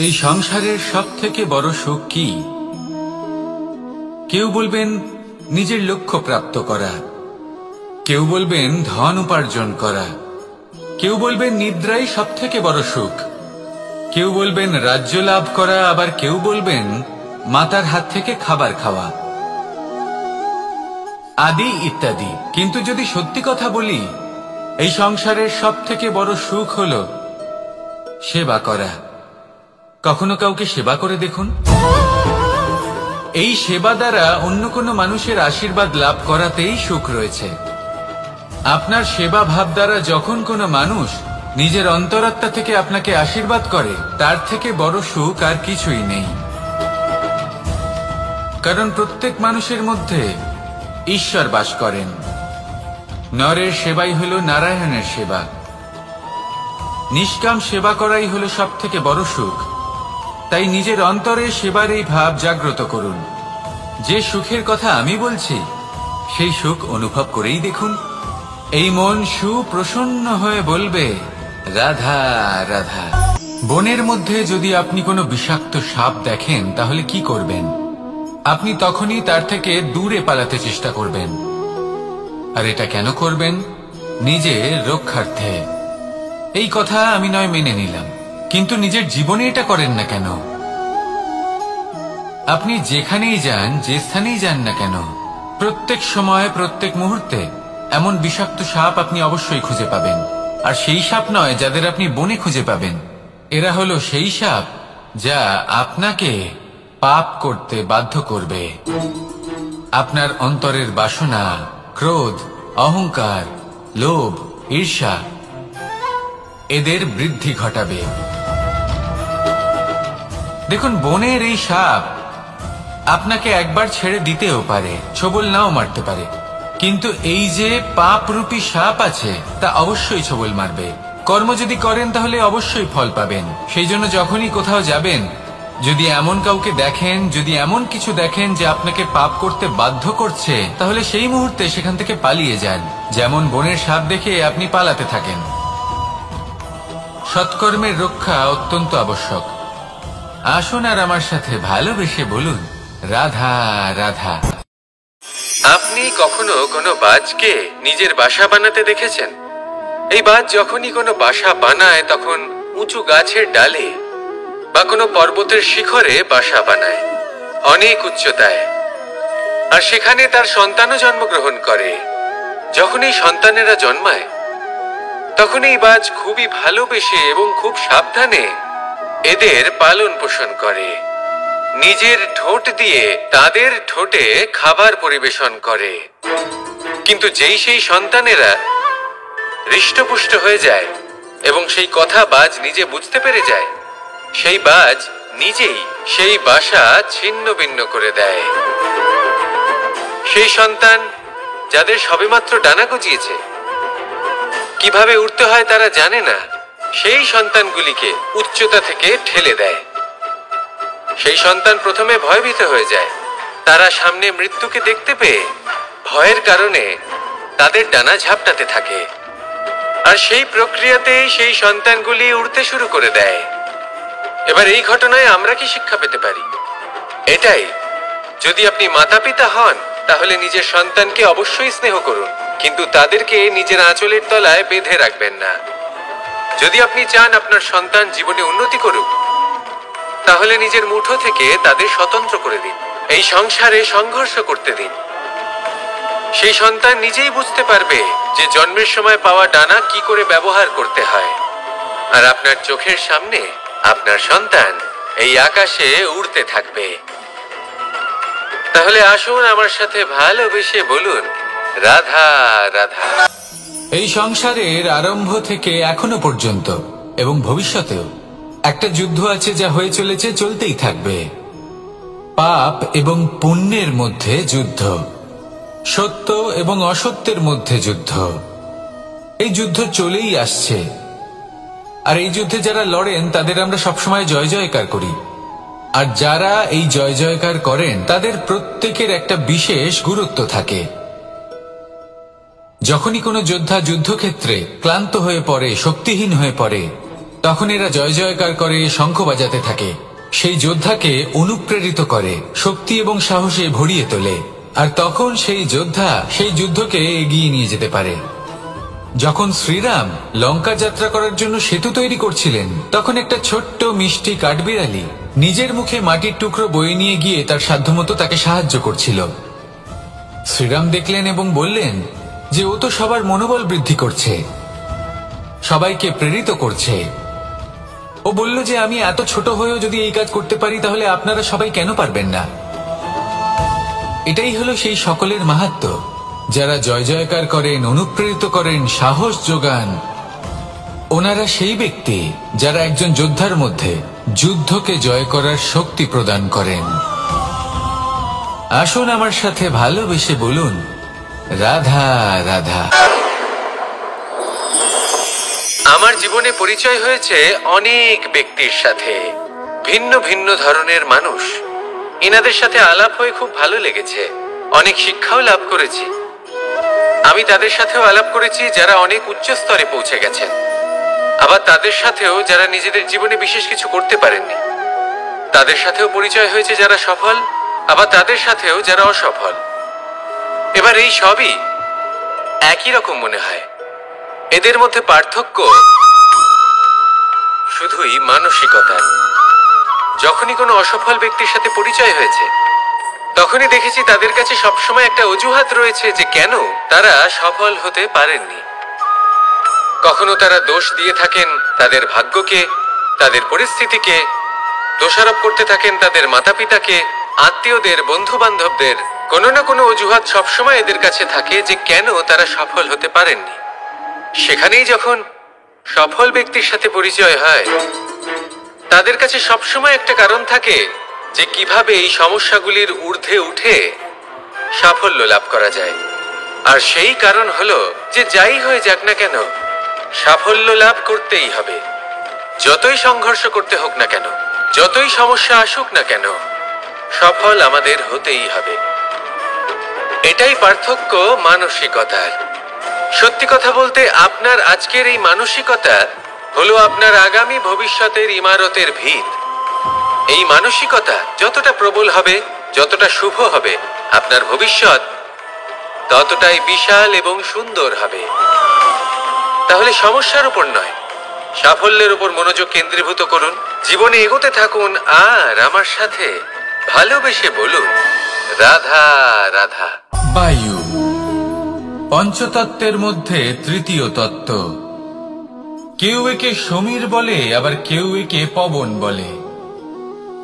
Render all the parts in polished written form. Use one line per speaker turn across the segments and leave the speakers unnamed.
এই সংসারের সবথেকে বড় সুখ কি? কেউ বলবেন নিজের লক্ষ্য প্রাপ্ত করা, কেউ বলবেন ধন উপার্জন করা, কেউ বলবেন নিদ্রাই সবথেকে বড় সুখ, কেউ বলবেন রাজ্য লাভ করা, আবার কেউ বলবেন মাতার হাত থেকে খাবার খাওয়া, আদি ইত্যাদি। কিন্তু যদি সত্যি কথা বলি, এই সংসারের সবথেকে বড় সুখ হল সেবা করা। কখনো কাউকে সেবা করে দেখুন। এই সেবা দ্বারা অন্য কোনো মানুষের আশীর্বাদ লাভ করাতেই সুখ রয়েছে। আপনার সেবা ভাব দ্বারা যখন কোনো মানুষ নিজের অন্তরাত্মা থেকে আপনাকে আশীর্বাদ করে, তার থেকে বড় সুখ আর কিছুই নেই। কারণ প্রত্যেক মানুষের মধ্যে ঈশ্বর বাস করেন। নরের সেবাই হল নারায়ণের সেবা। নিষ্কাম সেবা করাই হল সব থেকে বড় সুখ। তাই নিজের অন্তরে সেবার এই ভাব জাগ্রত করুন। যে সুখের কথা আমি বলছি, সেই সুখ অনুভব করেই দেখুন। এই মন সুপ্রসন্ন হয়ে বলবে, রাধা রাধা। বনের মধ্যে যদি আপনি কোনো বিষাক্ত সাপ দেখেন, তাহলে কি করবেন? আপনি তখনই তার থেকে দূরে পালাতে চেষ্টা করবেন। আর এটা কেন করবেন? নিজের রক্ষার্থে। এই কথা আমি নয় মেনে নিলাম, কিন্তু নিজের জীবনে এটা করেন না কেন? আপনি যেখানেই যান, যে স্থানেই যান না কেন, প্রত্যেক সময় প্রত্যেক মুহূর্তে এমন বিষাক্ত সাপ আপনি অবশ্যই খুঁজে পাবেন। আর সেই সাপ নয় যাদের আপনি বনে খুঁজে পাবেন, এরা হলো সেই সাপ যা আপনাকে পাপ করতে বাধ্য করবে। আপনার অন্তরের বাসনা, ক্রোধ, অহংকার, লোভ, ঈর্ষা এদের বৃদ্ধি ঘটাবে। দেখুন, বনের এই সাপ আপনাকে একবার ছেড়ে দিতেও পারে, ছোবল নাও মারতে পারে, কিন্তু এই যে পাপরূপী সাপ আছে, তা অবশ্যই ছোবল মারবে। কর্ম যদি করেন তাহলে অবশ্যই ফল পাবেন। সেই জন্য যখনই কোথাও যাবেন, যদি এমন কাউকে দেখেন, যদি এমন কিছু দেখেন যে আপনাকে পাপ করতে বাধ্য করছে, তাহলে সেই মুহূর্তে সেখান থেকে পালিয়ে যান। যেমন বনের সাপ দেখে আপনি পালাতে থাকেন। সৎকর্মের রক্ষা অত্যন্ত আবশ্যক। আসুন আর আমার সাথে ভালোবেসে বলুন, রাধা রাধা। আপনি কখনো কোনো বাজকে নিজের বাসা বানাতে দেখেছেন? এই বাজ যখনই কোনো বাসা বানায়, তখন উঁচু গাছের ডালে বা কোনো পর্বতের শিখরে বাসা বানায়, অনেক উচ্চতায়। আর সেখানে তার সন্তানও জন্মগ্রহণ করে। যখন এই সন্তানেরা জন্মায়, তখন এই বাজ খুবই ভালোবেসে এবং খুব সাবধানে এদের পালন পোষণ করে। নিজের ঠোঁট দিয়ে তাদের ঠোঁটে খাবার পরিবেশন করে। কিন্তু যেই সেই সন্তানেরা হৃষ্টপুষ্ট হয়ে যায় এবং সেই কথা বাজ নিজে বুঝতে পেরে যায়, সেই বাজ নিজেই সেই বাসা ছিন্ন ভিন্ন করে দেয়। সেই সন্তান যাদের সবেমাত্র ডানা গজিয়েছে, কিভাবে উঠতে হয় তারা জানে না, সেই সন্তানগুলিকে উচ্চতা থেকে ঠেলে দেয়। সেই সন্তান প্রথমে ভয়ভীত হয়ে যায়। তারা সামনে মৃত্যুকে দেখতে পেয়ে ভয়ের কারণে তাদের ডানা ঝাপটাতে থাকে। আর সেই প্রক্রিয়াতেই সেই সন্তানগুলি উড়তে শুরু করে দেয়। এবার এই ঘটনায় আমরা কি শিক্ষা পেতে পারি? এটাই, যদি আপনি মাতা পিতা হন, তাহলে নিজের সন্তানকে অবশ্যই স্নেহ করুন, কিন্তু তাদেরকে নিজের আঁচলের তলায় বেঁধে রাখবেন না। যদি আপনি চান আপনার সন্তান জীবনে উন্নতি করুক, তাহলে নিজের মুঠো থেকে তাদের স্বতন্ত্র করে দিন। এই সংসারে সংঘর্ষ করতে দিন। সেই সন্তান নিজেই বুঝতে পারবে যে জন্মের সময় পাওয়া ডানা কি করে ব্যবহার করতে হয়। আর আপনার চোখের সামনে আপনার সন্তান এই আকাশে উড়তে থাকবে। তাহলে আসুন আমার সাথে ভালোবেসে বলুন, রাধা রাধা। এই সংসারের আরম্ভ থেকে এখনো পর্যন্ত এবং ভবিষ্যতেও একটা যুদ্ধ আছে, যা হয়ে চলেছে, চলতেই থাকবে। পাপ এবং পুণ্যের মধ্যে যুদ্ধ, সত্য এবং অসত্যের মধ্যে যুদ্ধ। এই যুদ্ধ চলেই আসছে। আর এই যুদ্ধে যারা লড়েন, তাদের আমরা সবসময় জয় জয়কার করি। আর যারা এই জয় জয়কার করেন, তাদের প্রত্যেকের একটা বিশেষ গুরুত্ব থাকে। যখনই কোনো যোদ্ধা যুদ্ধক্ষেত্রে ক্লান্ত হয়ে পড়ে, শক্তিহীন হয়ে পড়ে, তখন এরা জয় জয়কার করে, শঙ্খ বাজাতে থাকে, সেই যোদ্ধাকে অনুপ্রেরিত করে, শক্তি এবং সাহসে ভরিয়ে তোলে। আর তখন সেই যোদ্ধা সেই যুদ্ধকে এগিয়ে নিয়ে যেতে পারে। যখন শ্রীরাম লঙ্কা যাত্রা করার জন্য সেতু তৈরি করছিলেন, তখন একটা ছোট্ট মিষ্টি কাঠবিড়ালি নিজের মুখে মাটির টুকরো বয়ে নিয়ে গিয়ে তার সাধ্যমতো তাকে সাহায্য করছিল। শ্রীরাম দেখলেন এবং বললেন যে ও তো সবার মনোবল বৃদ্ধি করছে, সবাইকে প্রেরিত করছে। ও বলল যে আমি এত ছোট হয়েও যদি এই কাজ করতে পারি, তাহলে আপনারা সবাই কেন পারবেন না? এটাই হলো সেই সকলের মাহাত্ম্য, যারা জয় জয়কার করেন, অনুপ্রেরিত করেন, সাহস যোগান। ওনারা সেই ব্যক্তি যারা একজন যোদ্ধার মধ্যে যুদ্ধকে জয় করার শক্তি প্রদান করেন। আসুন আমার সাথে ভালোবেসে বলুন, রাধা রাধা। আমার জীবনে পরিচয় হয়েছে অনেক ব্যক্তির সাথে, ভিন্ন ভিন্ন ধরনের মানুষ। এনাদের সাথে আলাপ হয়ে খুব ভালো লেগেছে, অনেক শিক্ষাও লাভ করেছি। আমি তাদের সাথেও আলাপ করেছি যারা অনেক উচ্চ স্তরে পৌঁছে গেছেন, আবার তাদের সাথেও যারা নিজেদের জীবনে বিশেষ কিছু করতে পারেননি। তাদের সাথেও পরিচয় হয়েছে যারা সফল, আবার তাদের সাথেও যারা অসফল। এবার এই সবই একই রকম মনে হয়। এদের মধ্যে পার্থক্য শুধুই মানসিকতার। যখনই কোনো অসফল ব্যক্তির সাথে পরিচয় হয়েছে, তখনই দেখেছি তাদের কাছে সবসময় একটা অজুহাত রয়েছে যে কেন তারা সফল হতে পারেননি। কখনো তারা দোষ দিয়ে থাকেন তাদের ভাগ্যকে, তাদের পরিস্থিতিকে, দোষারোপ করতে থাকেন তাদের মাতা পিতাকে, আত্মীয়দের, বন্ধু বান্ধবদের। কোনো না কোনো অজুহাত সবসময় এদের কাছে থাকে যে কেন তারা সফল হতে পারেননি। সেখানেই যখন সফল ব্যক্তির সাথে পরিচয় হয়, তাদের কাছে সবসময় একটা কারণ থাকে যে কিভাবে এই সমস্যাগুলির ঊর্ধ্বে উঠে সাফল্য লাভ করা যায়। আর সেই কারণ হলো যে যাই হয়ে যাক না কেন, সাফল্য লাভ করতেই হবে। যতই সংঘর্ষ করতে হোক না কেন, যতই সমস্যা আসুক না কেন, সফল আমাদের হতেই হবে। এটাই পার্থক্য মানসিকতার। সত্যি কথা বলতে, আপনার আজকের এই মানসিকতা হলো আপনার আগামী ভবিষ্যতের ইমারতের ভিত। এই মানসিকতা যতটা প্রবল হবে, যতটা শুভ হবে, আপনার ভবিষ্যৎ ততটাই বিশাল এবং সুন্দর হবে। তাহলে সমস্যার উপর নয়, সাফল্যের উপর মনোযোগ কেন্দ্রীভূত করুন, জীবনে এগোতে থাকুন, আর আমার সাথে ভালোবেসে বলুন, রাধা রাধা। বায়ু পঞ্চতত্ত্বের মধ্যে তৃতীয় তত্ত্ব। কেউ একে সমীর বলে, আবার কেউ একে পবন বলে।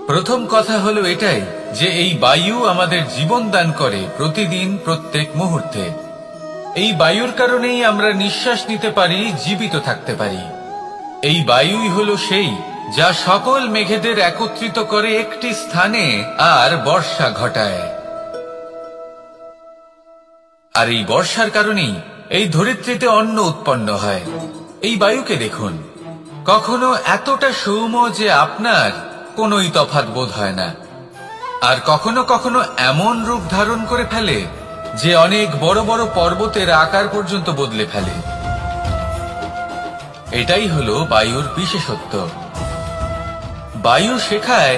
প্রথম কথা হলো এটাই যে এই বায়ু আমাদের জীবন দান করে প্রতিদিন, প্রত্যেক মুহূর্তে। এই বায়ুর কারণেই আমরা নিঃশ্বাস নিতে পারি, জীবিত থাকতে পারি। এই বায়ুই হলো সেই যা সকল মেঘেদের একত্রিত করে একটি স্থানে আর বর্ষা ঘটায়। আর এই বর্ষার কারণেই এই ধরিত্রীতে অন্ন উৎপন্ন হয়। এই বায়ুকে দেখুন, কখনো এতটা সৌম্য যে আপনার কোনোই তফাৎ বোধ হয় না, আর কখনো কখনো এমন রূপ ধারণ করে ফেলে যে অনেক বড় বড় পর্বতের আকার পর্যন্ত বদলে ফেলে। এটাই হলো বায়ুর বিশেষত্ব। বায়ু শেখায়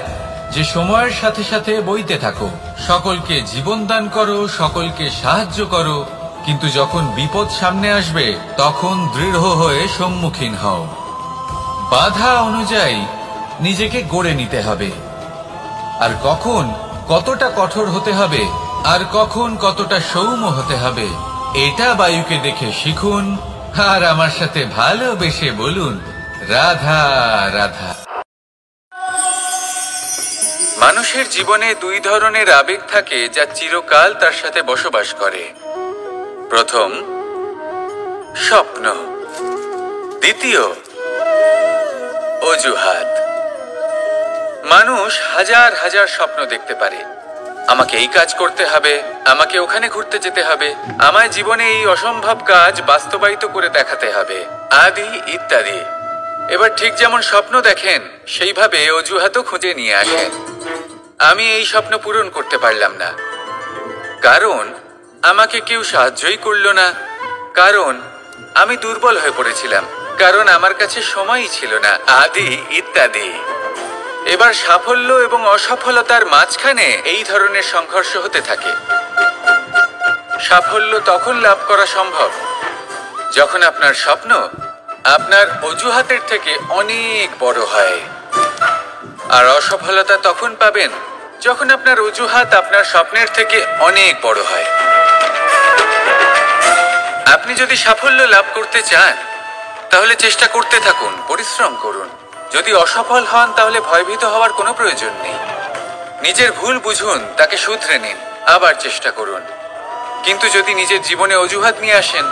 যে সময়ের সাথে সাথে বইতে থাকো, সকলকে জীবন দান করো, সকলকে সাহায্য করো, কিন্তু যখন বিপদ সামনে আসবে তখন দৃঢ় হয়ে সম্মুখীন হও। বাধা অনুযায়ী নিজেকে গড়ে নিতে হবে, আর কখন কতটা কঠোর হতে হবে আর কখন কতটা সৌম্য হতে হবে, এটা বায়ুকে দেখে শিখুন, আর আমার সাথে ভালোবেসে বলুন, রাধা রাধা। মানুষের জীবনে দুই ধরনের আবেগ থাকে যা চিরকাল তার সাথে বসবাস করে। প্রথম, স্বপ্ন। দ্বিতীয়, অজুহাত। মানুষ হাজার হাজার স্বপ্ন দেখতে পারে। আমাকে এই কাজ করতে হবে, আমাকে ওখানে ঘুরতে যেতে হবে, আমায় জীবনে এই অসম্ভব কাজ বাস্তবায়িত করে দেখাতে হবে, আদি ইত্যাদি। এবার ঠিক যেমন স্বপ্ন দেখেন, সেইভাবে অজুহাতও খুঁজে নিয়ে আসেন। আমি এই স্বপ্ন পূরণ করতে পারলাম না, কারণ আমাকে কেউ সাহায্যই করল না, কারণ আমি দুর্বল হয়ে পড়েছিলাম, কারণ আমার কাছে সময়ই ছিল না, আদি ইত্যাদি। এবার সাফল্য এবং অসফলতার মাঝখানে এই ধরনের সংঘর্ষ হতে থাকে। সাফল্য তখন লাভ করা সম্ভব যখন আপনার স্বপ্ন আপনার অজুহাতের থেকে অনেক বড় হয়, আর অসফলতা তখন পাবেন যখন আপনার অজুহাত আপনার স্বপ্নের থেকে অনেক বড় হয়। আপনি যদি সাফল্য লাভ করতে চান তাহলে চেষ্টা করতে থাকুন, পরিশ্রম করুন। যদি অসফল হন তাহলে ভয়ভীত হওয়ার কোনো প্রয়োজন নেই। নিজের ভুল বুঝুন, তাকে শুধরে নিন, আবার চেষ্টা করুন। কিন্তু যদি নিজের জীবনে অজুহাত নিয়ে আসেন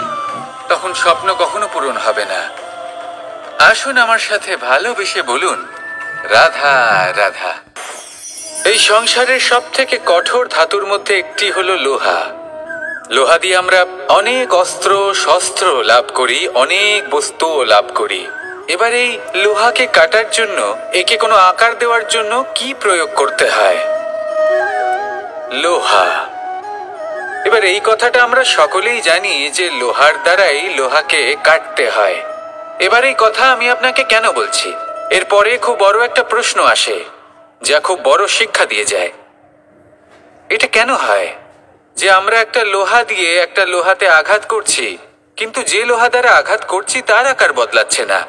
তখন স্বপ্ন কখনো পূরণ হবে না। আসুন আমার সাথে ভালোবেসে বলুন, রাধা রাধা। এই সংসারের সব থেকে কঠোর ধাতুর মধ্যে একটি হলো লোহা। লোহা দিয়ে আমরা অনেক অস্ত্র শস্ত্র লাভ করি, অনেক বস্তুও লাভ করি। এবার এই লোহাকে কাটার জন্য, একে কোনো আকার দেওয়ার জন্য কি প্রয়োগ করতে হয়? লোহা। এবার এই কথাটা আমরা সকলেই জানি যে লোহার দ্বারাই লোহাকে কাটতে হয়। এবার এই কথা আমি আপনাকে কেন বলছি? এরপরে খুব বড় একটা প্রশ্ন আসে যা খুব বড় শিক্ষা দিয়ে যায়। এটা কেন হয় যে আমরা একটা লোহা দিয়ে একটা লোহাতে আঘাত করছি, কিন্তু যে লোহা দ্বারা আঘাত করছি তার আকার বদলাচ্ছে না,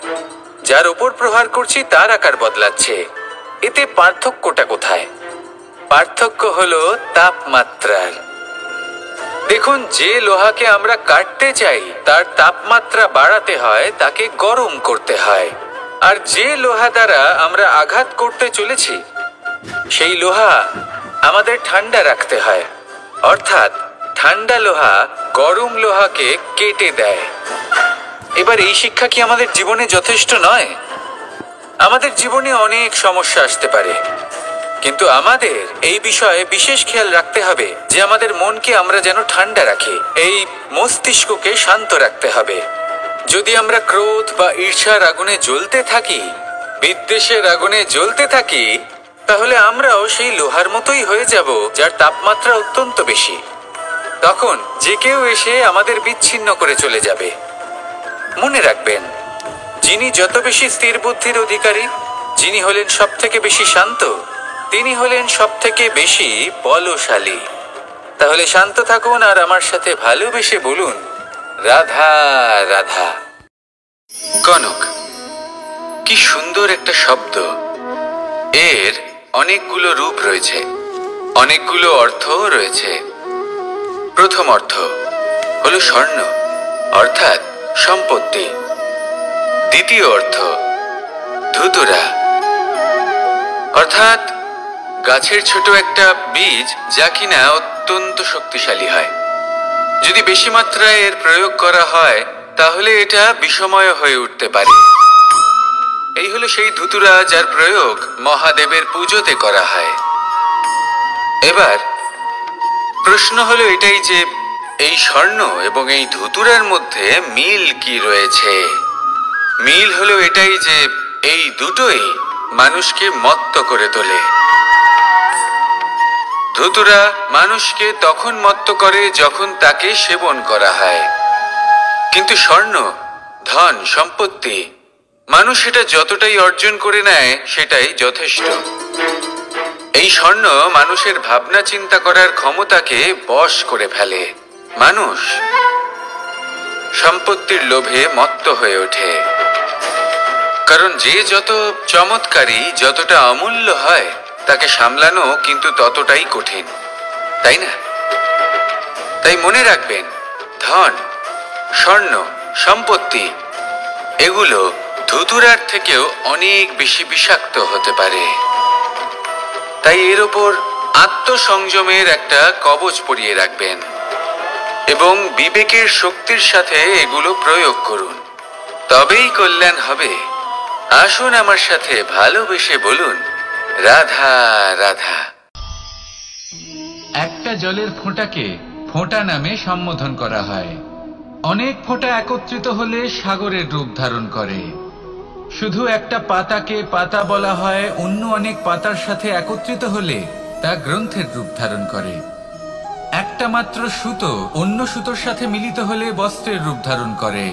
যার উপর প্রহার করছি তার আকার বদলাচ্ছে? এতে পার্থক্যটা কোথায়? পার্থক্য হলো তাপমাত্রার। দেখুন, যে লোহাকে আমরা কাটতে চাই তার তাপমাত্রা বাড়াতে হয়, তাকে গরম করতে হয়। আর যে লোহা দ্বারা আমরা আঘাত করতে চলেছি সেই লোহা আমাদের ঠান্ডা রাখতে হয়। অর্থাৎ ঠান্ডা লোহা গরম লোহাকে কেটে দেয়। এবার এই শিক্ষা কি আমাদের জীবনে যথেষ্ট নয়? আমাদের জীবনে অনেক সমস্যা আসতে পারে, কিন্তু আমাদের এই বিষয়ে বিশেষ খেয়াল রাখতে হবে যে আমাদের মনকে আমরা যেন ঠান্ডা রাখি, এই মস্তিষ্ককে শান্ত রাখতে হবে। যদি আমরা ক্রোধ বা ঈর্ষার আগুনে জ্বলতে থাকি, বিদ্বেষের আগুনে জ্বলতে থাকি, তাহলে আমরাও সেই লোহার মতোই হয়ে যাব যার তাপমাত্রা অত্যন্ত বেশি। তখন যে কেউ এসে আমাদের বিচ্ছিন্ন করে চলে যাবে। মনে রাখবেন, যিনি যত বেশি স্থির বুদ্ধির অধিকারী, যিনি হলেন সব থেকে বেশি শান্ত, তিনি হলেন সব থেকে বেশি বলশালী। তাহলে শান্ত থাকুন আর আমার সাথে ভালোবেসে বলুন, রাধা রাধা। কনক, কি সুন্দর একটা শব্দ। এর অনেকগুলো রূপ রয়েছে, অনেকগুলো অর্থও রয়েছে। প্রথম অর্থ হলো স্বর্ণ, অর্থাৎ সম্পত্তি। দ্বিতীয় অর্থ ধুতুরা, অর্থাৎ গাছের ছোট একটা বীজ যা কিনা অত্যন্ত শক্তিশালী হয়। যদি বেশি মাত্রায় এর প্রয়োগ করা হয় তাহলে এটা বিষময় হয়ে উঠতে পারে। এই হলো সেই ধুতুরা যার প্রয়োগ মহাদেবের পুজোতে করা হয়। এবার প্রশ্ন হলো এটাই যে এই স্বর্ণ এবং এই ধুতুরার মধ্যে মিল কি রয়েছে? মিল হলো এটাই যে এই দুটোই মানুষকে মত্ত করে তোলে। ধুতুরা মানুষকে তখন মত্ত করে যখন তাকে সেবন করা হয়, কিন্তু স্বর্ণ, ধন, সম্পত্তি, মানুষ এটা যতটাই অর্জন করে নেয় সেটাই যথেষ্ট। এই স্বর্ণ মানুষের ভাবনা চিন্তা করার ক্ষমতাকে বশ করে ফেলে। মানুষ সম্পত্তির লোভে মত্ত হয়ে ওঠে, কারণ যে যত চমৎকারী, যতটা অমূল্য হয় তাকে সামলানো কিন্তু ততটাই কঠিন, তাই না? তাই মনে রাখবেন, ধন, স্বর্ণ, সম্পত্তি এগুলো ধুতুরার থেকেও অনেক বেশি বিষাক্ত হতে পারে। তাই এর ওপর আত্মসংযমের একটা কবচ পরিয়ে রাখবেন এবং বিবেকের শক্তির সাথে এগুলো প্রয়োগ করুন, তবেই কল্যাণ হবে। আসুন আমার সাথে ভালোবেসে বলুন, রাধা রাধা। একটা জলের ফোঁটাকে ফোঁটা নামে সম্বোধন করা হয়। অনেক ফোঁটা একত্রিত হলে সাগরের রূপ ধারণ করে। শুধু একটা পাতাকে পাতা বলা হয়, অন্য অনেক পাতার সাথে একত্রিত হলে তা গ্রন্থের রূপ ধারণ করে। একটা মাত্র সুতো অন্য সুতোর সাথে মিলিত হলে বস্ত্রের রূপ ধারণ করে।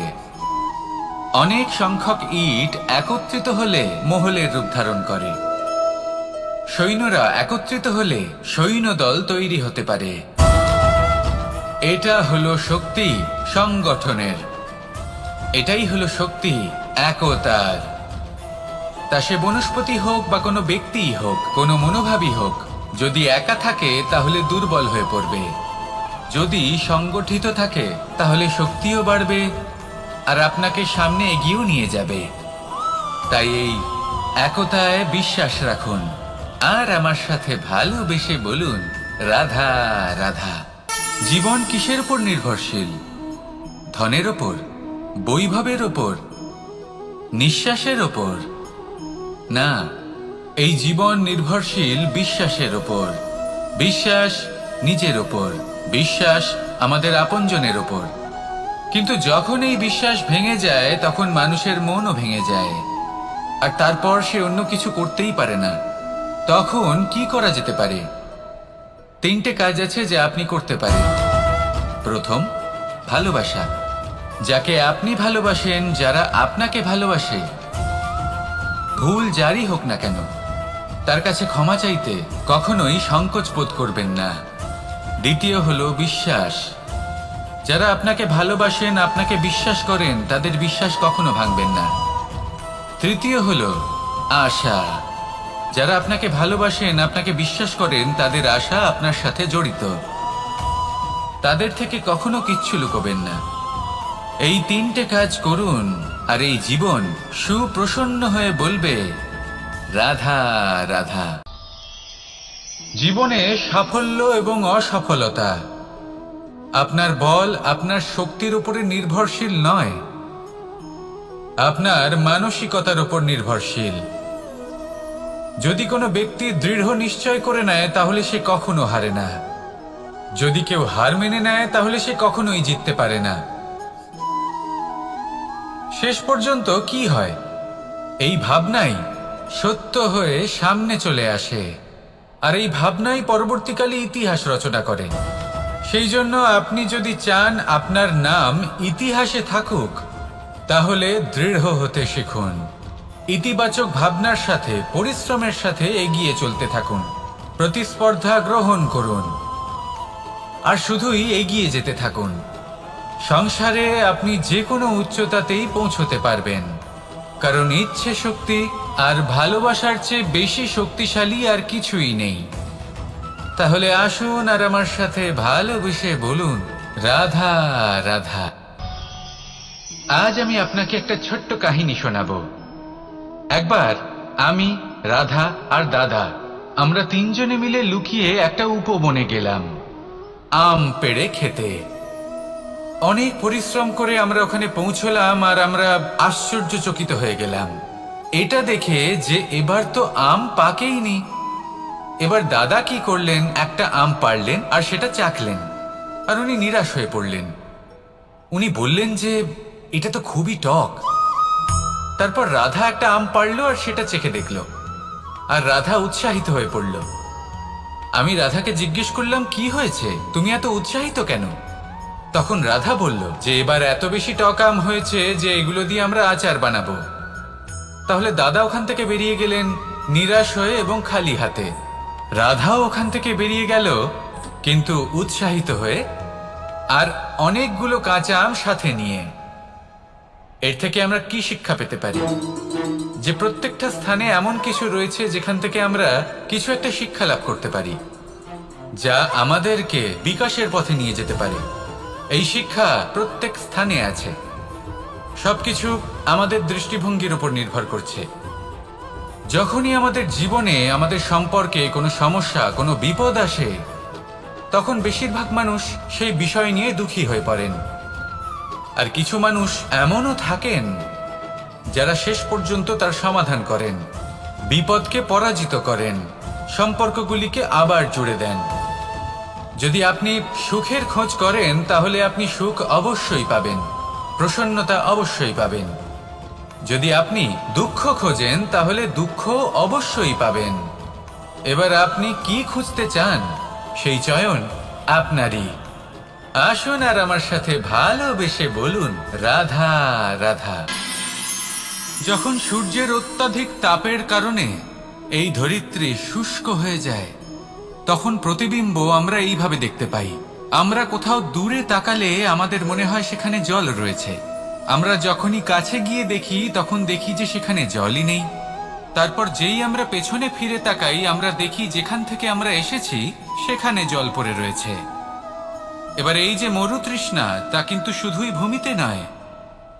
অনেক সংখ্যক ইট একত্রিত হলে মহলের রূপ ধারণ করে। সৈন্যরা একত্রিত হলে সৈন্যদল তৈরি হতে পারে। এটা হলো শক্তি সংগঠনের, এটাই হলো শক্তি একতার। তা সে বনস্পতি হোক বা কোনো ব্যক্তিই হোক, কোনো মনোভাবই হোক, যদি একা থাকে তাহলে দুর্বল হয়ে পড়বে। যদি সংগঠিত থাকে তাহলে শক্তিও বাড়বে আর আপনাকে সামনে এগিয়েও নিয়ে যাবে। তাই এই একতায় বিশ্বাস রাখুন আর আমার সাথে ভালোবেসে বলুন রাধা রাধা। জীবন কিসের উপর নির্ভরশীল? ধনের ওপর, বৈভবের ওপর, নিঃশ্বাসের ওপর? না, এই জীবন নির্ভরশীল বিশ্বাসের ওপর। বিশ্বাস নিজের ওপর, বিশ্বাস আমাদের আপনজনের ওপর। কিন্তু যখন এই বিশ্বাস ভেঙে যায় তখন মানুষের মনও ভেঙে যায় আর তারপর সে অন্য কিছু করতেই পারে না। তখন কি করা যেতে পারে? 3টে কাজ আছে যা আপনি করতে পারেন। প্রথম, ভালোবাসা। যাকে আপনি ভালোবাসেন, যারা আপনাকে ভালোবাসে, ভুল যারই হোক না কেন, তার কাছে ক্ষমা চাইতে কখনোই সংকোচ বোধ করবেন না। দ্বিতীয় হলো বিশ্বাস। যারা আপনাকে ভালোবাসেন, আপনাকে বিশ্বাস করেন, তাদের বিশ্বাস কখনো ভাঙবেন না। তৃতীয় হলো আশা। যারা আপনাকে ভালোবাসেন, আপনাকে বিশ্বাস করেন, তাদের আশা আপনার সাথে জড়িত। তাদের থেকে কখনো কিচ্ছু লুকোবেন না। এই 3টে কাজ করুন আর এই জীবন সুপ্রসন্ন হয়ে বলবে রাধা রাধা। জীবনে সাফল্য এবং অসফলতা আপনার বল, আপনার শক্তির উপরে নির্ভরশীল নয়, আপনার মানসিকতার উপর নির্ভরশীল। যদি কোনো ব্যক্তি দৃঢ় নিশ্চয় করে নেয় তাহলে সে কখনো হারে না। যদি কেউ হার মেনে নেয় তাহলে সে কখনোই জিততে পারে না। শেষ পর্যন্ত কি হয়? এই ভাবনাই সত্য হয়ে সামনে চলে আসে আর এই ভাবনাই পরবর্তীকালে ইতিহাস রচনা করে। সেই জন্য আপনি যদি চান আপনার নাম ইতিহাসে থাকুক, তাহলে দৃঢ় হতে শিখুন। ইতিবাচক ভাবনার সাথে, পরিশ্রমের সাথে এগিয়ে চলতে থাকুন। প্রতিস্পর্ধা গ্রহণ করুন আর শুধুই এগিয়ে যেতে থাকুন। সংসারে আপনি যে কোনো উচ্চতাতেই পৌঁছতে পারবেন, কারণ ইচ্ছে শক্তি আর ভালোবাসার চেয়ে বেশি শক্তিশালী আর কিছুই নেই। তাহলে আসুন আর আমার সাথে ভালোবেসে বলুন রাধা রাধা। আজ আমি আপনাকে একটা ছোট্ট কাহিনী শোনাবো। একবার আমি, রাধা আর দাদা, আমরা 3 জনে মিলে লুকিয়ে একটা উপবনে গেলাম আম পেড়ে খেতে। অনেক পরিশ্রম করে আমরা ওখানে পৌঁছলাম আর আমরা আশ্চর্যচকিত হয়ে গেলাম এটা দেখে যে এবার তো আম পাকেইনি। এবার দাদা কি করলেন, একটা আম পাড়লেন আর সেটা চাখলেন আর উনি নিরাশ হয়ে পড়লেন। উনি বললেন যে এটা তো খুবই টক। তারপর রাধা একটা আম পাড়লো আর সেটা চেখে দেখলো আর রাধা উৎসাহিত হয়ে পড়ল। আমি রাধাকে জিজ্ঞেস করলাম কি হয়েছে, তুমি এত উৎসাহিত কেন? তখন রাধা বলল যে এবার এত বেশি টক আম হয়েছে যে এগুলো দিয়ে আমরা আচার বানাবো। তাহলে দাদা ওখান থেকে বেরিয়ে গেলেন নিরাশ হয়ে এবং খালি হাতে। রাধাও ওখান থেকে বেরিয়ে গেল কিন্তু উৎসাহিত হয়ে আর অনেকগুলো কাঁচা আম সাথে নিয়ে। এর থেকে আমরা কি শিক্ষা পেতে পারি? যে প্রত্যেকটা স্থানে এমন কিছু রয়েছে যেখান থেকে আমরা কিছু একটা শিক্ষা লাভ করতে পারি, যা আমাদেরকে বিকাশের পথে নিয়ে যেতে পারে। এই শিক্ষা প্রত্যেক স্থানে আছে। সবকিছু আমাদের দৃষ্টিভঙ্গির উপর নির্ভর করছে। যখনই আমাদের জীবনে, আমাদের সম্পর্কে কোনো সমস্যা, কোনো বিপদ আসে, তখন বেশিরভাগ মানুষ সেই বিষয় নিয়ে দুঃখী হয়ে পড়েন। আর কিছু মানুষ এমনও থাকেন যারা শেষ পর্যন্ত তার সমাধান করেন, বিপদকে পরাজিত করেন, সম্পর্কগুলিকে আবার জুড়ে দেন। যদি আপনি সুখের খোঁজ করেন তাহলে আপনি সুখ অবশ্যই পাবেন, প্রসন্নতা অবশ্যই পাবেন। যদি আপনি দুঃখ খোঁজেন তাহলে দুঃখ অবশ্যই পাবেন। এবার আপনি কি খুঁজতে চান সেই চয়ন আপনারই। আসুন আর আমার সাথে ভালোবেসে বলুন রাধা রাধা। যখন সূর্যের অত্যাধিক তাপের কারণে এই ধরিত্রী শুষ্ক হয়ে যায়, তখন প্রতিবিম্ব আমরা এইভাবে দেখতে পাই। আমরা কোথাও দূরে তাকালে আমাদের মনে হয় সেখানে জল রয়েছে। আমরা যখনই কাছে গিয়ে দেখি তখন দেখি যে সেখানে জলই নেই। তারপর যেই আমরা পেছনে ফিরে তাকাই, আমরা দেখি যেখান থেকে আমরা এসেছি সেখানে জল পড়ে রয়েছে। এবার এই যে মরুতৃষ্ণা, তা কিন্তু শুধুই ভূমিতে নয়,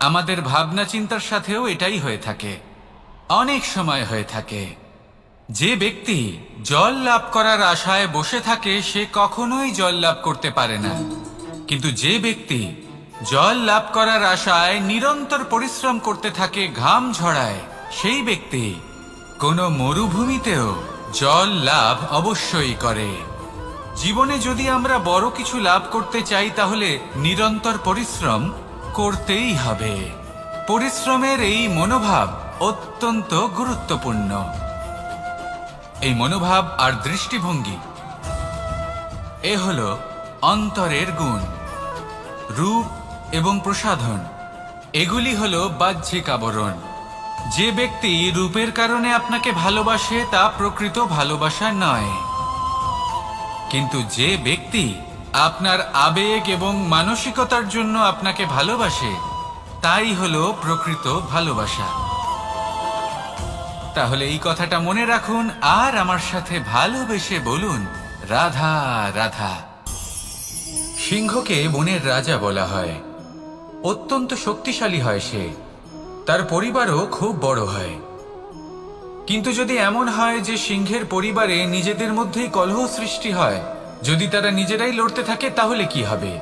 আমাদের ভাবনা চিন্তার সাথেও এটাই হয়ে থাকে, অনেক সময় হয়ে থাকে। যে ব্যক্তি জল লাভ করার আশায় বসে থাকে সে কখনোই জল লাভ করতে পারে না, কিন্তু যে ব্যক্তি জল লাভ করার আশায় নিরন্তর পরিশ্রম করতে থাকে, ঘাম ঝরায়, সেই ব্যক্তি কোনো মরুভূমিতেও জল লাভ অবশ্যই করে। জীবনে যদি আমরা বড় কিছু লাভ করতে চাই তাহলে নিরন্তর পরিশ্রম করতেই হবে। পরিশ্রমের এই মনোভাব অত্যন্ত গুরুত্বপূর্ণ। এই মনোভাব আর দৃষ্টিভঙ্গি এ হলো অন্তরের গুণ। রূপ এবং প্রসাধন এগুলি হলো বাহ্যিক আবরণ। যে ব্যক্তি রূপের কারণে আপনাকে ভালোবাসে তা প্রকৃত ভালোবাসা নয়, কিন্তু যে ব্যক্তি আপনার আবেগ এবং মানসিকতার জন্য আপনাকে ভালোবাসে তাই হলো প্রকৃত ভালোবাসা। তাহলে এই কথাটা মনে রাখুন আর আমার সাথে ভালোবেসে বলুন, রাধা রাধা। সিংহকে বনের রাজা বলা হয়। অত্যন্ত শক্তিশালী হয় সে, তার পরিবারও খুব বড় হয়। কিন্তু যদি এমন হয় যে সিংহের পরিবারে নিজেদের মধ্যেই কলহ সৃষ্টি হয়, যদি তারা নিজেরাই লড়তে থাকে, তাহলে কি হবে?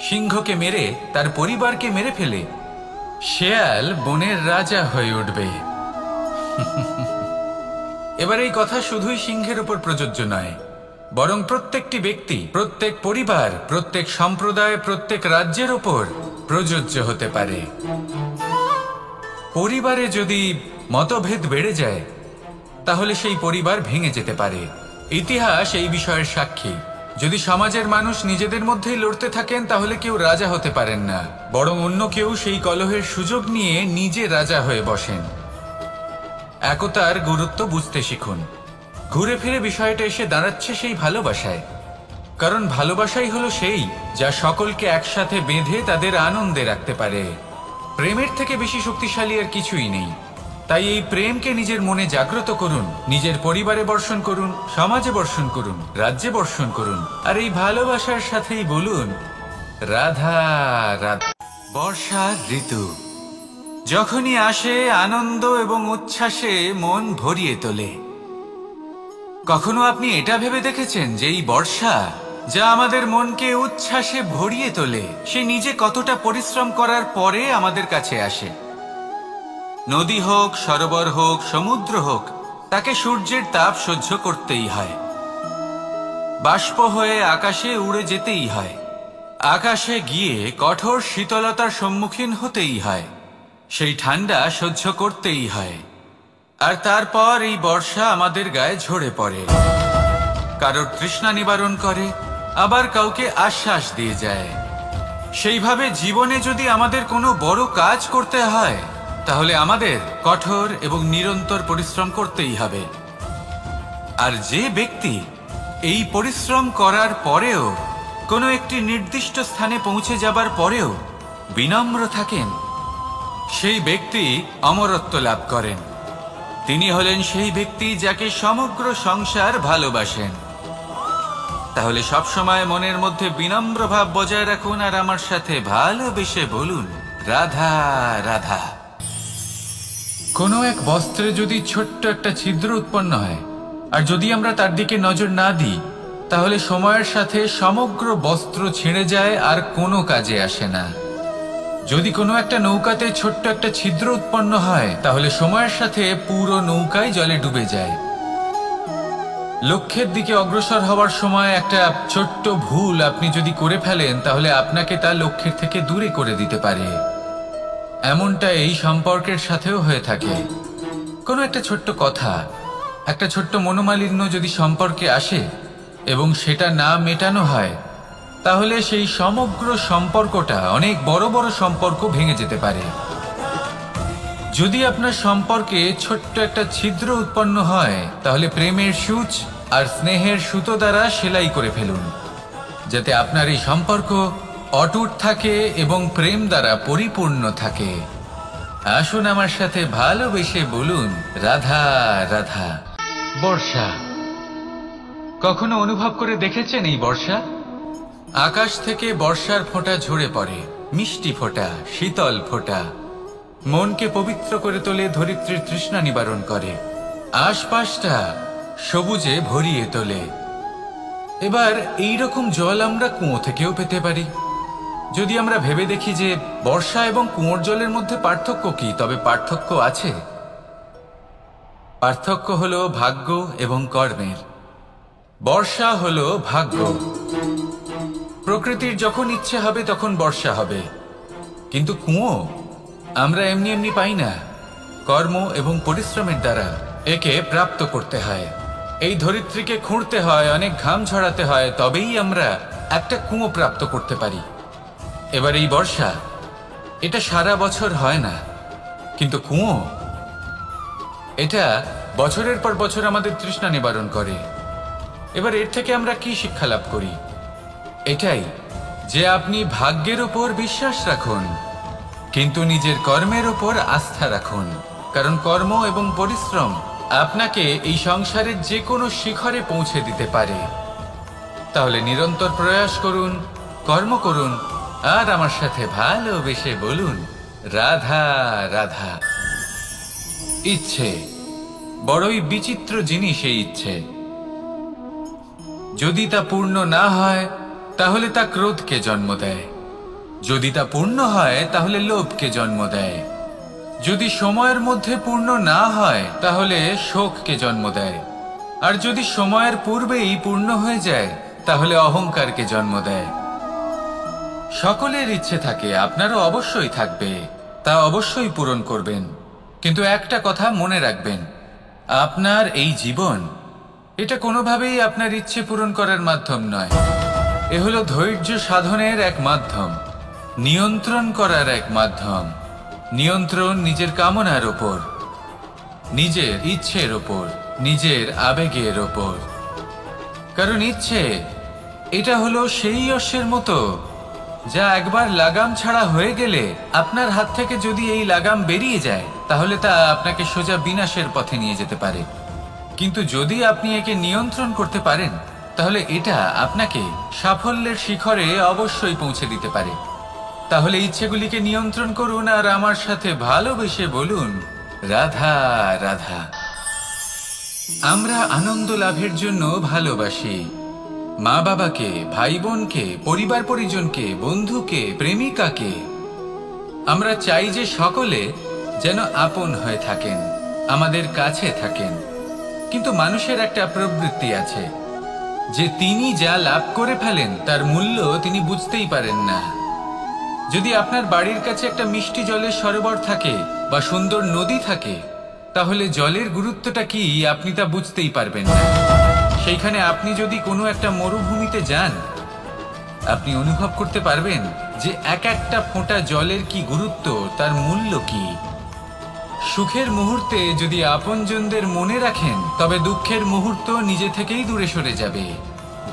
সিংহকে মেরে তার পরিবারকে মেরে ফেলে শেয়াল বনের রাজা হয়ে উঠবে। এবার এই কথা শুধুই সিংহের উপর প্রযোজ্য নয়, বরং প্রত্যেকটি ব্যক্তি, প্রত্যেক পরিবার, প্রত্যেক সম্প্রদায়, প্রত্যেক রাজ্যের উপর প্রযোজ্য হতে পারে। পরিবারে যদি মতভেদ বেড়ে যায় তাহলে সেই পরিবার ভেঙে যেতে পারে। ইতিহাস এই বিষয়ের সাক্ষী। যদি সমাজের মানুষ নিজেদের মধ্যেই লড়তে থাকেন তাহলে কেউ রাজা হতে পারেন না, বরং অন্য কেউ সেই কলহের সুযোগ নিয়ে নিজে রাজা হয়ে বসেন। একতার গুরুত্ব বুঝতে শিখুন। ঘুরে ফিরে বিষয়টা এসে দাঁড়াচ্ছে সেই ভালোবাসায়, কারণ ভালোবাসাই হলো সেই যা সকলকে একসাথে বেঁধে তাদের আনন্দে রাখতে পারে। প্রেমের থেকে বেশি শক্তিশালী আর কিছুই নেই। তাই এই প্রেমকে নিজের মনে জাগ্রত করুন, নিজের পরিবারে বর্ষণ করুন, সমাজে বর্ষণ করুন, রাজ্যে বর্ষণ করুন, আর এই ভালোবাসার সাথেই বলুন, রাধা রাধা। বর্ষার ঋতু যখনই আসে আনন্দ এবং উচ্ছ্বাসে মন ভরিয়ে তোলে। কখনো আপনি এটা ভেবে দেখেছেন যে এই বর্ষা যা আমাদের মনকে উচ্ছ্বাসে ভরিয়ে তোলে, সে নিজে কতটা পরিশ্রম করার পরে আমাদের কাছে আসে? নদী হোক, সরোবর হোক, সমুদ্র হোক, তাকে সূর্যের তাপ সহ্য করতেই হয়। বাষ্প হয়ে আকাশে উড়ে যেতেই হয়। আকাশে গিয়ে কঠোর শীতলতার সম্মুখীন হতেই হয়। সেই ঠান্ডা সহ্য করতেই হয়। আর তারপর এই বর্ষা আমাদের গায়ে ঝরে পড়ে, কারোর তৃষ্ণা নিবারণ করে, আবার কাউকে আশ্বাস দিয়ে যায়। সেইভাবে জীবনে যদি আমাদের কোনো বড় কাজ করতে হয় তাহলে আমাদের কঠোর এবং নিরন্তর পরিশ্রম করতেই হবে। আর যে ব্যক্তি এই পরিশ্রম করার পরেও কোনো একটি নির্দিষ্ট স্থানে পৌঁছে যাবার পরেও বিনম্র থাকেন, সেই ব্যক্তি অমরত্ব লাভ করেন। তিনি হলেন সেই ব্যক্তি যাকে সমগ্র সংসার ভালোবাসেন। তাহলে সবসময় মনের মধ্যে বিনম্র ভাব বজায় রাখুন আর আমার সাথে ভালোবেসে বলুন, রাধা রাধা। কোনো এক বস্ত্রে যদি ছোট্ট একটা ছিদ্র উৎপন্ন হয় আর যদি আমরা তার দিকে নজর না দিই তাহলে সময়ের সাথে সমগ্র বস্ত্র ছিঁড়ে যায় আর কোনো কাজে আসে না। যদি কোনো একটা নৌকাতে ছোট্ট একটা ছিদ্র উৎপন্ন হয় তাহলে সময়ের সাথে পুরো নৌকাই জলে ডুবে যায়। লক্ষ্যের দিকে অগ্রসর হওয়ার সময় একটা ছোট্ট ভুল আপনি যদি করে ফেলেন তাহলে আপনাকে তা লক্ষ্যের থেকে দূরে করে দিতে পারে। এমনটা এই সম্পর্কের সাথেও হয়ে থাকে। কোনো একটা ছোট্ট কথা, একটা ছোট্ট মনোমালিন্য যদি সম্পর্কে আসে এবং সেটা না মেটানো হয় তাহলে সেই সমগ্র সম্পর্কটা অনেক বড় বড় সম্পর্ক ভেঙে যেতে পারে। যদি আপনার সম্পর্কে ছোট্ট একটা ছিদ্র উৎপন্ন হয়, তাহলে প্রেমের সূচ আর স্নেহের সুতো দ্বারা সেলাই করে ফেলুন, যাতে আপনার এই সম্পর্ক অটুট থাকে এবং প্রেম দ্বারা পরিপূর্ণ থাকে। আসুন আমার সাথে ভালোবেসে বলুন, রাধা রাধা। বর্ষা। কখনো অনুভব করে দেখেছেন এই বর্ষা? আকাশ থেকে বর্ষার ফোঁটা ঝরে পড়ে, মিষ্টি ফোঁটা, শীতল ফোঁটা, মনকে পবিত্র করে তোলে, ধরিত্রীর তৃষ্ণা নিবারণ করে, আশপাশটা সবুজে ভরিয়ে তোলে। এবার এই রকম জল আমরা কুয়ো থেকেও পেতে পারি। যদি আমরা ভেবে দেখি যে বর্ষা এবং কুয়োর জলের মধ্যে পার্থক্য কি, তবে পার্থক্য আছে। পার্থক্য হলো ভাগ্য এবং কর্মের। বর্ষা হলো ভাগ্য। প্রকৃতির যখন ইচ্ছে হবে তখন বর্ষা হবে, কিন্তু কুয়ো আমরা এমনি এমনি পাই না। কর্ম এবং পরিশ্রমের দ্বারা একে প্রাপ্ত করতে হয়। এই ধরিত্রীকে খুঁড়তে হয়, অনেক ঘাম ঝরাতে হয়, তবেই আমরা একটা কুয়ো প্রাপ্ত করতে পারি। এবার এই বর্ষা, এটা সারা বছর হয় না, কিন্তু কুয়ো এটা বছরের পর বছর আমাদের তৃষ্ণা নিবারণ করে। এবার এর থেকে আমরা কি শিক্ষা লাভ করি? এটাই যে আপনি ভাগ্যের উপর বিশ্বাস রাখুন, কিন্তু নিজের কর্মের উপর আস্থা রাখুন। কারণ কর্ম এবং পরিশ্রম আপনাকে এই সংসারের যে কোনো শিখরে পৌঁছে দিতে পারে। তাহলে নিরন্তর প্রয়াস করুন, কর্ম করুন, আর আমার সাথে ভালোবেসে বলুন, রাধা রাধা। ইচ্ছে বড়ই বিচিত্র জিনিস। এই ইচ্ছে যদি তা পূর্ণ না হয় তাহলে তা ক্রোধকে জন্ম দেয়, যদি তা পূর্ণ হয় তাহলে লোভকে জন্ম দেয়, যদি সময়ের মধ্যে পূর্ণ না হয় তাহলে শোককে জন্ম দেয়, আর যদি সময়ের পূর্বেই পূর্ণ হয়ে যায় তাহলে অহংকারকে জন্ম দেয়। সকলের ইচ্ছে থাকে, আপনারও অবশ্যই থাকবে, তা অবশ্যই পূরণ করবেন। কিন্তু একটা কথা মনে রাখবেন, আপনার এই জীবন এটা কোনোভাবেই আপনার ইচ্ছে পূরণ করার মাধ্যম নয়। এ হলো ধৈর্য সাধনের এক মাধ্যম, নিয়ন্ত্রণ করার এক মাধ্যম। নিয়ন্ত্রণ নিজের কামনার ওপর, নিজের ইচ্ছের ওপর, নিজের আবেগের ওপর। কারণ ইচ্ছে এটা হলো সেই অশ্বের মতো যা একবার লাগাম ছাড়া হয়ে গেলে আপনার হাত থেকে যদি এই লাগাম বেরিয়ে যায় তাহলে তা আপনাকে সোজা বিনাশের পথে নিয়ে যেতে পারে। কিন্তু যদি আপনি একে নিয়ন্ত্রণ করতে পারেন তাহলে এটা আপনাকে সাফল্যের শিখরে অবশ্যই পৌঁছে দিতে পারে। তাহলে ইচ্ছেগুলিকে নিয়ন্ত্রণ করুন আর আমার সাথে ভালোবেসে বলুন, রাধা রাধা। আমরা আনন্দ লাভের জন্য ভালোবাসি মা বাবাকে, ভাই বোনকে, পরিবার পরিজনকে, বন্ধুকে, প্রেমিকাকে। আমরা চাই যে সকলে যেন আপন হয়ে থাকেন, আমাদের কাছে থাকেন। কিন্তু মানুষের একটা প্রবৃত্তি আছে যে তিনি যা লাভ করে ফেলেন তার মূল্য তিনি বুঝতেই পারেন না। যদি আপনার বাড়ির কাছে একটা মিষ্টি জলের সরোবর থাকে বা সুন্দর নদী থাকে, তাহলে জলের গুরুত্বটা কি আপনি তা বুঝতেই পারবেন না। সেইখানে আপনি যদি কোনো একটা মরুভূমিতে যান, আপনি অনুভব করতে পারবেন যে এক একটা ফোঁটা জলের কি গুরুত্ব, তার মূল্য কি। সুখের মুহূর্তে যদি আপনজনদের মনে রাখেন তবে দুঃখের মুহূর্ত নিজে থেকেই দূরে সরে যাবে।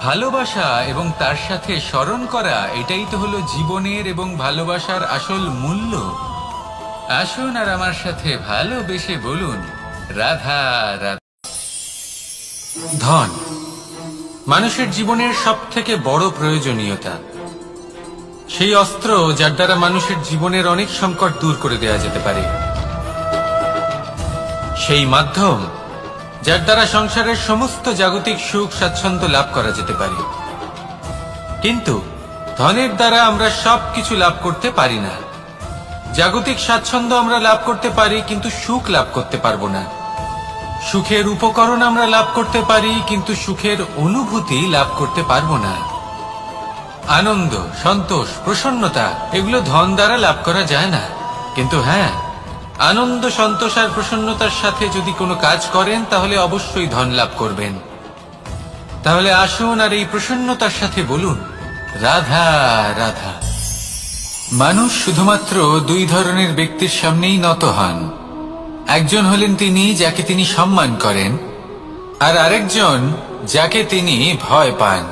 ভালোবাসা এবং তার সাথে স্মরণ করা, এটাই তো হলো জীবনের এবং ভালোবাসার আসল মূল্য। আসুন আর আমার সাথে ভালোবেসে বলুন, রাধা রাধা। ধন মানুষের জীবনের সবথেকে বড় প্রয়োজনীয়তা, সেই অস্ত্র যার দ্বারা মানুষের জীবনের অনেক সংকট দূর করে দেওয়া যেতে পারে, সেই মাধ্যম যার দ্বারা সংসারের সমস্ত জাগতিক সুখ স্বাচ্ছন্দ্য লাভ করা যেতে পারে। কিন্তু ধনের দ্বারা আমরা সবকিছু লাভ করতে পারি না। জাগতিক স্বাচ্ছন্দ্য আমরা লাভ করতে পারি কিন্তু সুখ লাভ করতে পারবো না। সুখের উপকরণ আমরা লাভ করতে পারি কিন্তু সুখের অনুভূতি লাভ করতে পারবো না। আনন্দ, সন্তোষ, প্রসন্নতা এগুলো ধন দ্বারা লাভ করা যায় না। কিন্তু হ্যাঁ, আনন্দ, সন্তোষ আর প্রসন্নতার সাথে যদি কোনো কাজ করেন তাহলে অবশ্যই ধন লাভ করবেন। তাহলে আসুন আর এই প্রসন্নতার সাথে বলুন, রাধা রাধা। মানুষ শুধুমাত্র দুই ধরনের ব্যক্তির সামনেই নত হন, একজন হলেন তিনি যাকে তিনি সম্মান করেন, আর আরেকজন যাকে তিনি ভয় পান।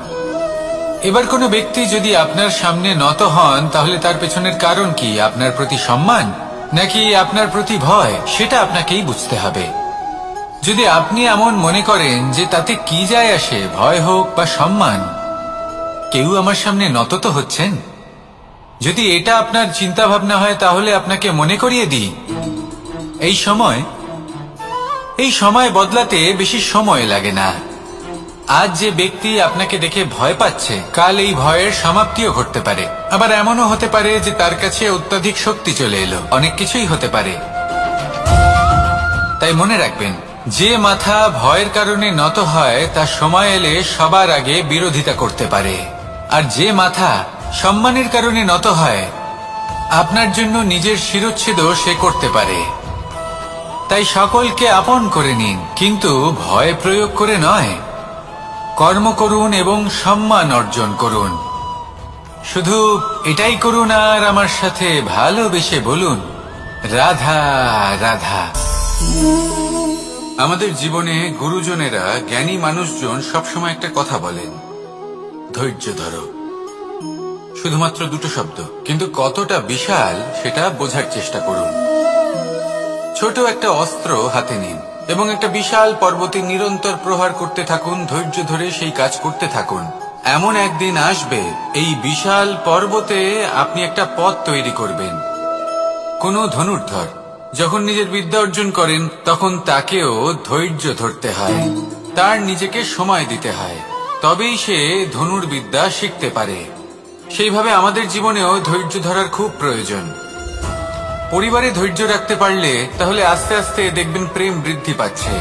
এবার কোনো ব্যক্তি যদি আপনার সামনে নত হন, তাহলে তার পেছনের কারণ কি? আপনার প্রতি সম্মান নাকি আপনার প্রতি ভয়? সেটা আপনাকেই বুঝতে হবে। যদি আপনি এমন মনে করেন যে তাতে কি যায় আসে, ভয় হোক বা সম্মান, কেউ আমার সামনে নত তো হচ্ছেন, যদি এটা আপনার চিন্তা ভাবনা হয়, তাহলে আপনাকে মনে করিয়ে দিই, এই সময় বদলাতে বেশি সময় লাগে না। আজ যে ব্যক্তি আপনাকে দেখে ভয় পাচ্ছে, কাল এই ভয়ের সমাপ্তিও ঘটতে পারে। আবার এমনও হতে পারে যে তার কাছে অত্যধিক শক্তি চলে এলো। অনেক কিছুই হতে পারে। তাই মনে রাখবেন, যে মাথা ভয়ের কারণে নত হয় তা সময় এলে সবার আগে বিরোধিতা করতে পারে, আর যে মাথা সম্মানের কারণে নত হয় আপনার জন্য নিজের শিরচ্ছেদও সে করতে পারে। তাই সকলকে আপন করে নিন, কিন্তু ভয় প্রয়োগ করে নয়। কর্ম করুন এবং সম্মান অর্জন করুন। শুধু এটাই করুন আর আমার সাথে ভালোবেসে বলুন, রাধা রাধা। আমাদের জীবনে গুরুজনেরা, জ্ঞানী মানুষজন সবসময় একটা কথা বলেন, ধৈর্য ধরো। শুধুমাত্র দুটো শব্দ, কিন্তু কতটা বিশাল সেটা বোঝার চেষ্টা করুন। ছোট একটা অস্ত্র হাতে নিন এবং একটা বিশাল পর্বতে নিরন্তর প্রহার করতে থাকুন। ধৈর্য ধরে সেই কাজ করতে থাকুন। এমন একদিন আসবে, এই বিশাল পর্বতে আপনি একটা পথ তৈরি করবেন। কোনো ধনুর্ধর যখন নিজের বিদ্যা অর্জন করেন, তখন তাকেও ধৈর্য ধরতে হয়, তার নিজেকে সময় দিতে হয়, তবেই সে ধনুর্বিদ্যা শিখতে পারে। সেইভাবে আমাদের জীবনেও ধৈর্য ধরার খুব প্রয়োজন। পরিবারে ধৈর্য রাখতে পারলে তাহলে আস্তে আস্তে দেখবেন প্রেম বৃদ্ধি পাচ্ছে।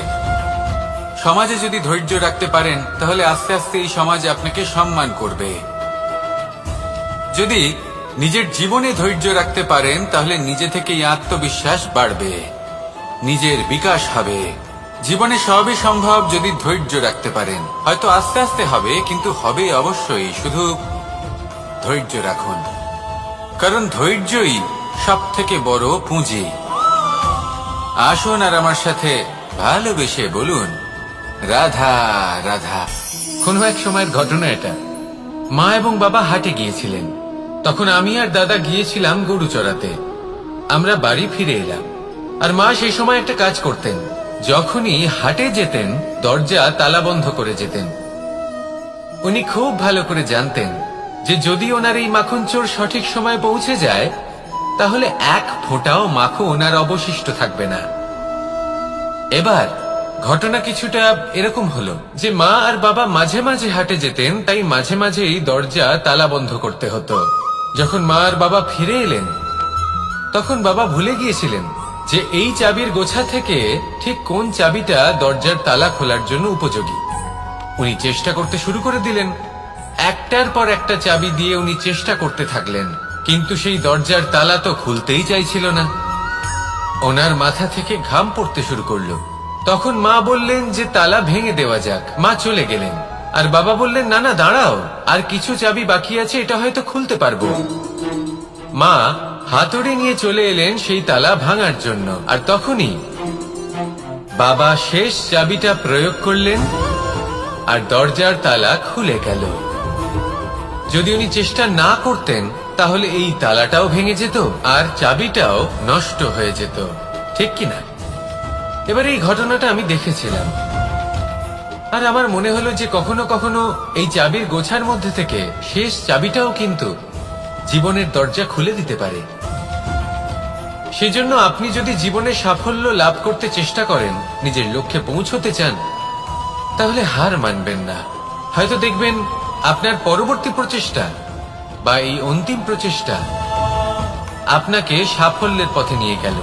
সমাজে যদি ধৈর্য রাখতে পারেন, তাহলে আস্তে আস্তে এই সমাজ আপনাকে সম্মান করবে। যদি নিজের জীবনে ধৈর্য রাখতে পারেন, তাহলে নিজে থেকেই আত্মবিশ্বাস বাড়বে, নিজের বিকাশ হবে। জীবনে সবই সম্ভব যদি ধৈর্য রাখতে পারেন। হয়তো আস্তে আস্তে হবে, কিন্তু হবে অবশ্যই। শুধু ধৈর্য রাখুন, কারণ ধৈর্যই সব থেকে বড় পুঁজি। আসুন আর আমার সাথে ভালোবেসে বলুন, রাধা রাধা। কোনো এক সময়ের ঘটনা এটা। মা এবং বাবা হাটে গিয়েছিলেন। তখন আমি আর দাদা গিয়েছিলাম গরু চড়াতে। আমরা বাড়ি ফিরে এলাম, আর মা সেই সময় একটা কাজ করতেন। যখনই হাটে যেতেন, দরজা তালা বন্ধ করে যেতেন। উনি খুব ভালো করে জানতেন যে যদি ওনার এই মাখন চোর সঠিক সময় পৌঁছে যায়, তাহলে এক ফোঁটাও মাখন আর অবশিষ্ট থাকবে না। এবার ঘটনা কিছুটা এরকম হলো যে মা আর বাবা মাঝে মাঝে হাটে যেতেন, তাই মাঝে মাঝেই দরজা তালা বন্ধ করতে হতো। যখন মা আর বাবা ফিরে এলেন, তখন বাবা ভুলে গিয়েছিলেন যে এই চাবির গোছা থেকে ঠিক কোন চাবিটা দরজার তালা খোলার জন্য উপযোগী। উনি চেষ্টা করতে শুরু করে দিলেন। একটার পর একটা চাবি দিয়ে উনি চেষ্টা করতে থাকলেন, কিন্তু সেই দরজার তালা তো খুলতেই চাইছিল না। ওনার মাথা থেকে ঘাম পড়তে শুরু করলো। তখন মা বললেন যে তালা ভেঙে দেওয়া যাক। মা চলে গেলেন, আর বাবা বললেন, না না দাঁড়াও, আর কিছু চাবি বাকি আছে, এটা হয়তো খুলতে পারবো। মা হাতুড়ি নিয়ে চলে এলেন সেই তালা ভাঙার জন্য, আর তখনই বাবা শেষ চাবিটা প্রয়োগ করলেন, আর দরজার তালা খুলে গেল। যদি উনি চেষ্টা না করতেন, তাহলে এই তালাটাও ভেঙে যেত আর চাবিটাও নষ্ট হয়ে যেত, ঠিক কিনা? এবার এই ঘটনাটা আমি দেখেছিলাম, আর আমার মনে হলো যে কখনো কখনো এই চাবির গোছার মধ্যে থেকে শেষ চাবিটাও কিন্তু জীবনের দরজা খুলে দিতে পারে। সেজন্য আপনি যদি জীবনে সাফল্য লাভ করতে চেষ্টা করেন, নিজের লক্ষ্যে পৌঁছতে চান, তাহলে হার মানবেন না। হয়তো দেখবেন আপনার পরবর্তী প্রচেষ্টা বা এই অন্তিম প্রচেষ্টা আপনাকে সাফল্যের পথে নিয়ে গেল।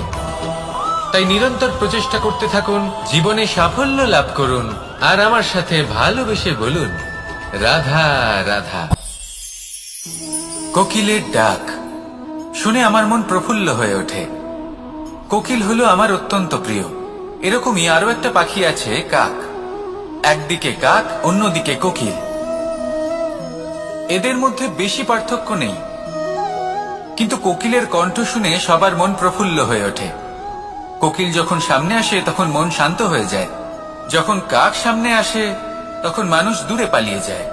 তাই নিরন্তর প্রচেষ্টা করতে থাকুন, জীবনে সাফল্য লাভ করুন, আর আমার সাথে ভালোবেসে বলুন, রাধা রাধা। কোকিলের ডাক শুনে আমার মন প্রফুল্ল হয়ে ওঠে। কোকিল হলো আমার অত্যন্ত প্রিয়। এরকমই আরো একটা পাখি আছে, কাক। একদিকে কাক, অন্যদিকে কোকিল। এদের মধ্যে বেশি পার্থক্য নেই, কিন্তু কোকিলের কণ্ঠ শুনে সবার মন প্রফুল্ল হয়ে ওঠে। কোকিল যখন সামনে আসে তখন মন শান্ত হয়ে যায়, যখন কাক সামনে আসে তখন মানুষ দূরে পালিয়ে যায়।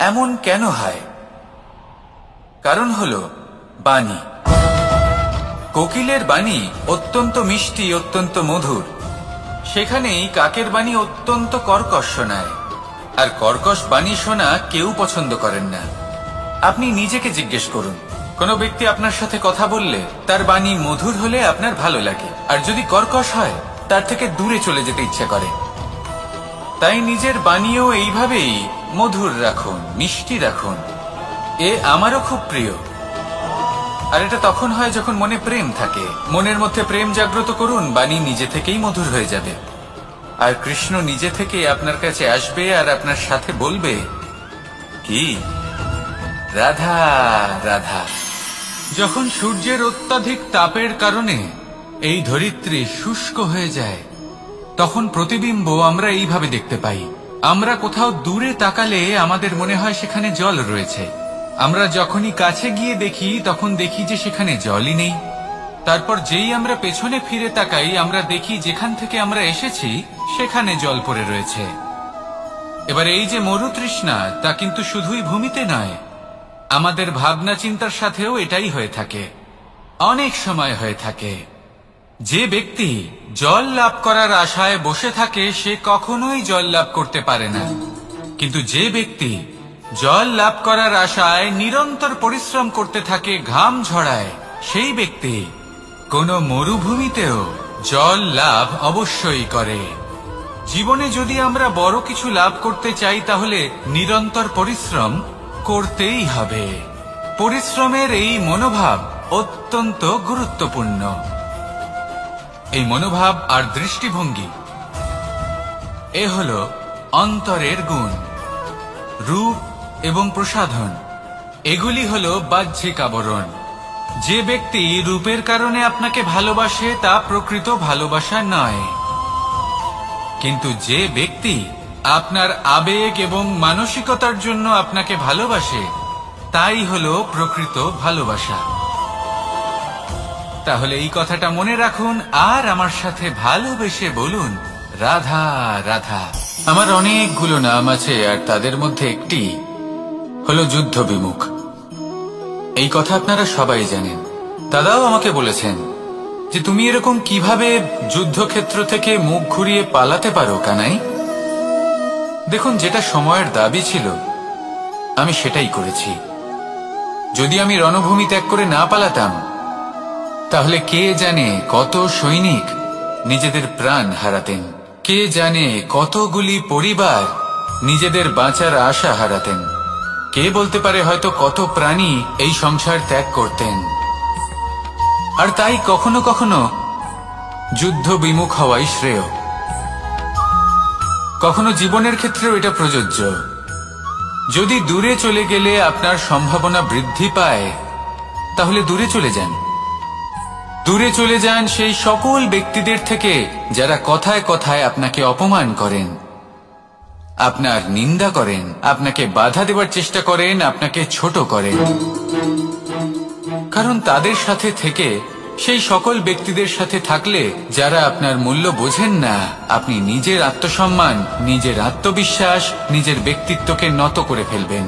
এমন কেন হয়? কারণ হলো বাণী। কোকিলের বাণী অত্যন্ত মিষ্টি, অত্যন্ত মধুর। সেখানেই কাকের বাণী অত্যন্ত কর্কশ শোনায়, আর কর্কশ বাণী শোনা কেউ পছন্দ করেন না। আপনি নিজেকে জিজ্ঞেস করুন, কোনো ব্যক্তি আপনার সাথে কথা বললে তার বাণী মধুর হলে আপনার ভালো লাগে, আর যদি কর্কশ হয় তার থেকে দূরে চলে যেতে ইচ্ছে করে। তাই নিজের বাণীও এইভাবেই মধুর রাখুন, মিষ্টি রাখুন। এ আমারও খুব প্রিয়। আর এটা তখন হয় যখন মনে প্রেম থাকে। মনের মধ্যে প্রেম জাগ্রত করুন, বাণী নিজে থেকেই মধুর হয়ে যাবে। আর কৃষ্ণ নিজে থেকে আপনার কাছে আসবে আর আপনার সাথে বলবে, কি রাধা রাধা। যখন সূর্যের অত্যাধিক তাপের কারণে এই ধরিত্রী শুষ্ক হয়ে যায়, তখন প্রতিবিম্ব আমরা এইভাবে দেখতে পাই। আমরা কোথাও দূরে তাকালে আমাদের মনে হয় সেখানে জল রয়েছে। আমরা যখনই কাছে গিয়ে দেখি তখন দেখি যে সেখানে জলই নেই। তারপর যেই আমরা পেছনে ফিরে তাকাই আমরা দেখি যেখান থেকে আমরা এসেছি সেখানে জল পড়ে রয়েছে। এবার এই যে মরুতৃষ্ণা, তা কিন্তু শুধুই ভূমিতে নয়, আমাদের ভাবনা চিন্তার সাথেও এটাই হয়ে থাকে, অনেক সময় হয়ে থাকে। যে ব্যক্তি জল লাভ করার আশায় বসে থাকে সে কখনোই জল লাভ করতে পারে না। কিন্তু যে ব্যক্তি জল লাভ করার আশায় নিরন্তর পরিশ্রম করতে থাকে, ঘাম ঝরায়, সেই ব্যক্তি কোনো মরুভূমিতেও জল লাভ অবশ্যই করে। জীবনে যদি আমরা বড় কিছু লাভ করতে চাই তাহলে নিরন্তর পরিশ্রম করতেই হবে। পরিশ্রমের এই মনোভাব অত্যন্ত গুরুত্বপূর্ণ। এই মনোভাব আর দৃষ্টিভঙ্গি এ হলো অন্তরের গুণ। রূপ এবং প্রসাধন এগুলি হলো বাহ্যিক আবরণ। যে ব্যক্তি রূপের কারণে আপনাকে ভালোবাসে তা প্রকৃত ভালোবাসা নয়, কিন্তু যে ব্যক্তি আপনার আবেগ এবং মানসিকতার জন্য আপনাকে ভালোবাসে তাই হলো প্রকৃত ভালোবাসা। তাহলে এই কথাটা মনে রাখুন আর আমার সাথে ভালোবেসে বলুন, রাধা রাধা। আমার অনেকগুলো নাম আছে আর তাদের মধ্যে একটি হলো যুদ্ধ বিমুখ। এই কথা আপনারা সবাই জানেন। দাদাও আমাকে বলেছেন যে তুমি এরকম কিভাবে যুদ্ধক্ষেত্র থেকে মুখ ঘুরিয়ে পালাতে পারো কানাই। দেখুন, যেটা সময়ের দাবি ছিল আমি সেটাই করেছি। যদি আমি রণভূমি ত্যাগ করে না পালাতাম তাহলে কে জানে কত সৈনিক নিজেদের প্রাণ হারাতেন, কে জানে কতগুলি পরিবার নিজেদের বাঁচার আশা হারাতেন, কে বলতে পারে হয়তো কত প্রাণী এই সংসার ত্যাগ করতেন। আর তাই কখনো কখনো যুদ্ধ বিমুখ হওয়াই শ্রেয়। কখনো জীবনের ক্ষেত্রেও এটা প্রযোজ্য। যদি দূরে চলে গেলে আপনার সম্ভাবনা বৃদ্ধি পায় তাহলে দূরে চলে যান। দূরে চলে যান সেই সকল ব্যক্তিদের থেকে যারা কথায় কথায় আপনাকে অপমান করেন, আপনার নিন্দা করেন, আপনাকে বাধা দেওয়ার চেষ্টা করেন, আপনাকে ছোট করেন। কারণ তাদের সাথে থেকে, সেই সকল ব্যক্তিদের সাথে থাকলে যারা আপনার মূল্য বোঝেন না, আপনি নিজের আত্মসম্মান, নিজের আত্মবিশ্বাস, নিজের ব্যক্তিত্বকে নত করে ফেলবেন।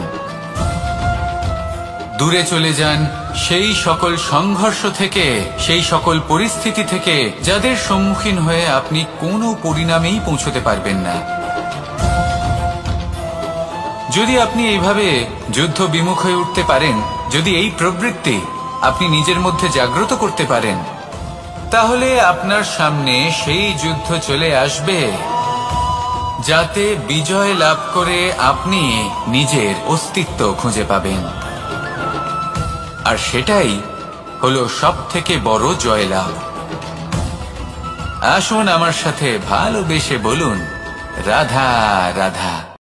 দূরে চলে যান সেই সকল সংঘর্ষ থেকে, সেই সকল পরিস্থিতি থেকে যাদের সম্মুখীন হয়ে আপনি কোনো পরিণামেই পৌঁছতে পারবেন না। যদি আপনি এইভাবে যুদ্ধ বিমুখ হয়ে উঠতে পারেন, যদি এই প্রবৃত্তি আপনি নিজের মধ্যে জাগ্রত করতে পারেন, তাহলে আপনার সামনে সেই যুদ্ধ চলে আসবে যাতে বিজয় লাভ করে আপনি নিজের অস্তিত্ব খুঁজে পাবেন। আর সেটাই হলো সবথেকে বড় জয়লাভ। আসুন আমার সাথে ভালোবেসে বলুন, রাধা রাধা।